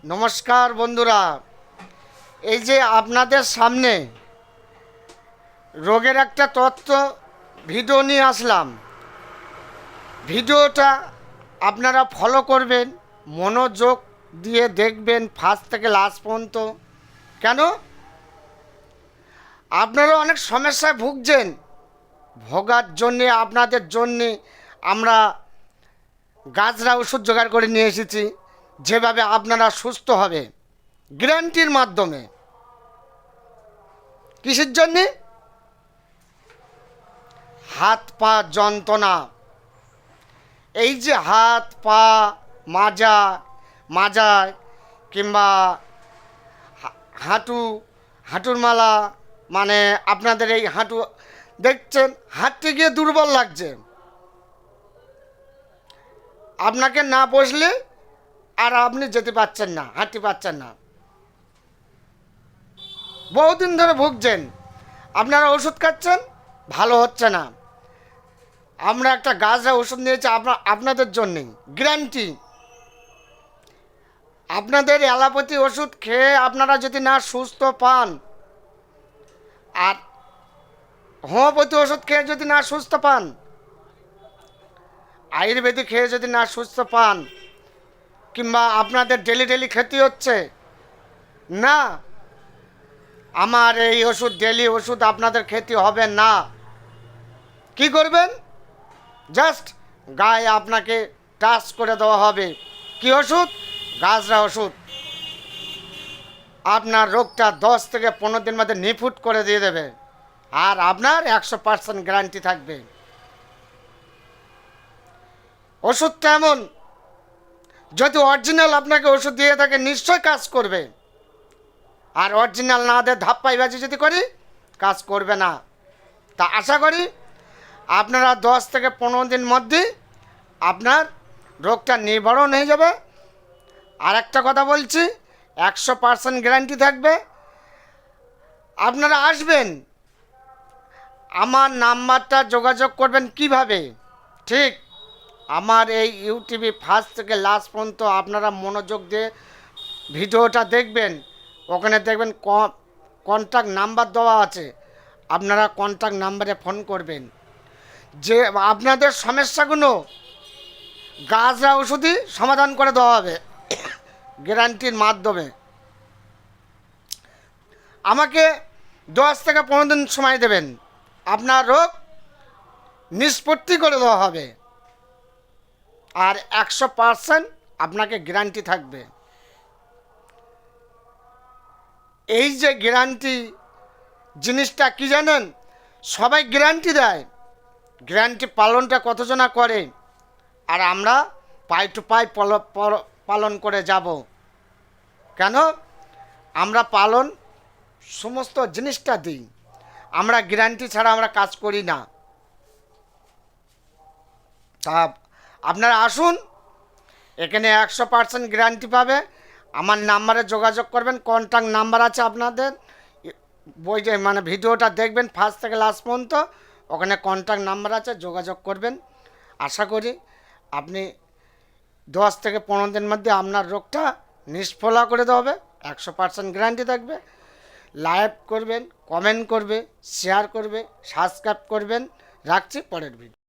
নমস্কার বন্ধুরা, এই যে আপনাদের সামনে রোগের একটা তথ্য ভিডিও নিয়ে আসলাম। ভিডিওটা আপনারা ফলো করবেন, মনোযোগ দিয়ে দেখবেন ফার্স্ট থেকে লাস্ট পর্যন্ত। কেন? আপনারা অনেক সমস্যায় ভুগছেন, ভোগার জন্যে আপনাদের জন্যে আমরা গাছরা ওষুধ জোগাড় করে নিয়ে এসেছি, যেভাবে আপনারা সুস্থ হবে গ্যারান্টির মাধ্যমে। কিসের জন্যে? হাত পা যন্ত্রণা, এই যে হাত পা মাজায় কিংবা হাঁটুর মালা, মানে আপনাদের এই হাঁটু দেখছেন হাঁটতে গিয়ে দুর্বল লাগছে, আপনাকে না বসলে আর আপনি যেতে পারছেন না, হাঁটতে পারছেন না, বহুদিন ধরে ভুগছেন, আপনারা ওষুধ খাচ্ছেন, ভালো হচ্ছে না। আমরা একটা গাছরা ওষুধ নিয়েছি আপনাদের জন্যে, গ্যারান্টি। আপনাদের অ্যালোপ্যাথি ওষুধ খেয়ে আপনারা যদি না সুস্থ পান, আর হোমিওপ্যাথি ওষুধ খেয়ে যদি না সুস্থ পান, আয়ুর্বেদিক খেয়ে যদি না সুস্থ পান, কিংবা আপনাদের ডেলি খেতে হচ্ছে না, আমার এই ওষুধ ডেলি ওষুধ আপনাদের খেতে হবে না। কি করবেন? জাস্ট গায়ে আপনাকে টাচ করে দেওয়া হবে। কি ওষুধ? গাছরা ওষুধ। আপনার রোগটা 10 থেকে 15 দিন মধ্যে নিফুট করে দিয়ে দেবে, আর আপনার 100% গ্যারান্টি থাকবে। ওষুধটা এমন, যদি অরিজিনাল আপনাকে ওষুধ দিয়ে থাকে নিশ্চয় কাজ করবে, আর অরিজিনাল না দিয়ে ধাপ্পাইবাজি যদি করি কাজ করবে না। তা আশা করি আপনারা 10 থেকে 15 দিন মধ্যে আপনার রোগটা নিবারণ হয়ে যাবে। আর একটা কথা বলছি, 100% গ্যারান্টি থাকবে। আপনারা আসবেন, আমার নাম্বারটা যোগাযোগ করবেন কিভাবে? ঠিক আমার এই ইউটিউবে ফার্স্ট থেকে লাস্ট পর্যন্ত আপনারা মনোযোগ দিয়ে ভিডিওটা দেখবেন, ওখানে দেখবেন কন্ট্যাক্ট নাম্বার দেওয়া আছে, আপনারা কন্ট্যাক্ট নাম্বারে ফোন করবেন। যে আপনাদের সমস্যাগুলো গাছরা ওষুধই সমাধান করে দেওয়া হবে গ্যারান্টির মাধ্যমে। আমাকে 10 থেকে 15 দিন সময় দেবেন, আপনার রোগ নিষ্পত্তি করে দেওয়া হবে, আর 100% আপনাকে গ্যারান্টি থাকবে। এই যে গ্যারান্টি জিনিসটা কি জানেন? সবাই গ্যারান্টি দেয়, গ্যারান্টি পালনটা কতজনা করে, আর আমরা পাই টু পাই পালন করে যাব। কেন? আমরা পালন সমস্ত জিনিসটা দিই, আমরা গ্যারান্টি ছাড়া আমরা কাজ করি না। তা আপনারা আসুন, এখানে 100% গ্যারান্টি পাবে। আমার নাম্বারে যোগাযোগ করবেন, কন্ট্যাক্ট নাম্বার আছে আপনাদের বই, যে মানে ভিডিওটা দেখবেন ফার্স্ট থেকে লাস্ট পর্যন্ত, ওখানে কন্ট্যাক্ট নাম্বার আছে, যোগাযোগ করবেন। আশা করি আপনি 10 থেকে 15 দিনের মধ্যে আপনার রোগটা নিষ্ফলা করে দেওয়া হবে, 100% গ্যারান্টি থাকবে। লাইক করবেন, কমেন্ট করবে, শেয়ার করবে, সাবস্ক্রাইব করবেন। রাখছি, পরের ভিডিও।